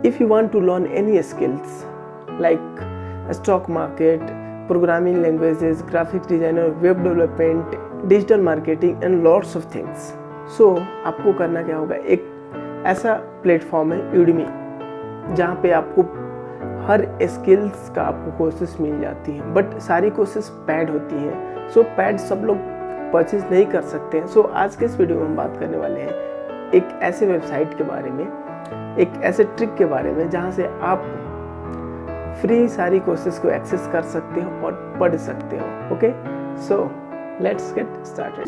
If you want to learn any skills like stock market, programming languages, graphic designer, web development, digital marketing and lots of things, so आपको करना क्या होगा, एक ऐसा platform है Udemy जहाँ पे आपको हर स्किल्स का आपको कोर्सेस मिल जाती हैं, बट सारी कोर्सेस पैड होती हैं। सो पैड सब लोग परचेज नहीं कर सकते हैं। सो आज के इस वीडियो में हम बात करने वाले हैं एक ऐसे वेबसाइट के बारे में, एक ऐसे ट्रिक के बारे में जहाँ से आप फ्री सारी कोर्सेज को एक्सेस कर सकते हो और पढ़ सकते हो। Okay, so let's get started.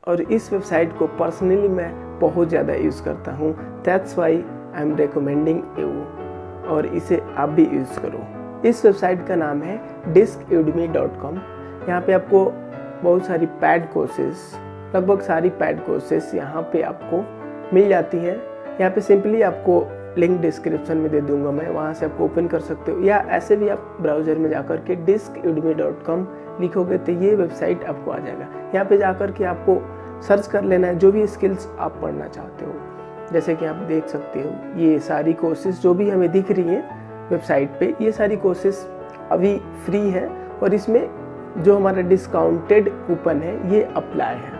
और इस वेबसाइट को पर्सनली मैं बहुत ज़्यादा यूज़ करता हूँ, that's why I am recommending you, और इसे आप भी यूज़ करो। इस वेबसाइट का नाम है discudemy.com। यहाँ पे आपको बहुत सारी पैड कोर्सेस, लगभग सारी पैड कोर्सेस यहाँ पे आपको मिल जाती हैं। यहाँ पे सिंपली आपको लिंक डिस्क्रिप्शन में दे दूंगा मैं, वहाँ से आपको ओपन कर सकते हो, या ऐसे भी आप ब्राउज़र में जाकर के discudemy.com लिखोगे तो ये वेबसाइट आपको आ जाएगा। यहाँ पे जाकर के आपको सर्च कर लेना है जो भी स्किल्स आप पढ़ना चाहते हो। जैसे कि आप देख सकते हो ये सारी कोर्सेज जो भी हमें दिख रही हैं वेबसाइट पे, ये सारी कोर्सेज अभी फ्री है और इसमें जो हमारा डिस्काउंटेड कूपन है ये अप्लाई है,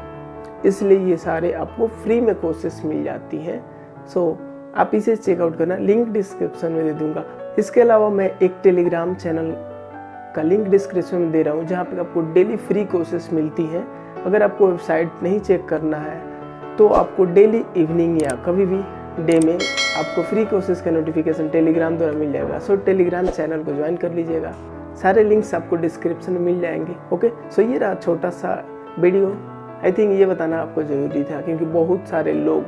इसलिए ये सारे आपको फ्री में कोर्सेज मिल जाती हैं। सो आप इसे चेकआउट करना, लिंक डिस्क्रिप्शन में दे दूंगा। इसके अलावा मैं एक टेलीग्राम चैनल का लिंक डिस्क्रिप्शन में दे रहा हूँ जहाँ पे आपको डेली फ्री कोर्सेज मिलती हैं। अगर आपको वेबसाइट नहीं चेक करना है तो आपको डेली इवनिंग या कभी भी डे में आपको फ्री कोर्सेज का नोटिफिकेशन टेलीग्राम द्वारा मिल जाएगा। सो टेलीग्राम चैनल को ज्वाइन कर लीजिएगा, सारे लिंक्स आपको डिस्क्रिप्शन में मिल जाएंगे। ओके, सो ये रहा छोटा सा वीडियो। आई थिंक ये बताना आपको ज़रूरी था क्योंकि बहुत सारे लोग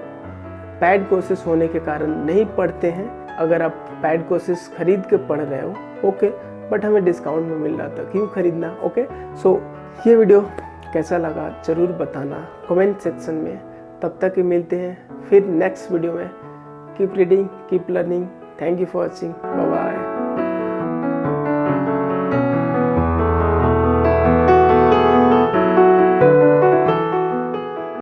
पैड कोर्सेज होने के कारण नहीं पढ़ते हैं। अगर आप पैड कोर्सेज खरीद के पढ़ रहे हो, ओके, बट हमें डिस्काउंट में मिल रहा था, क्यों खरीदना। ओके, सो ये वीडियो कैसा लगा ज़रूर बताना कमेंट सेक्शन में। तब तक मिलते हैं फिर नेक्स्ट वीडियो में। Keep reading, keep learning. Thank you for watching, bye bye.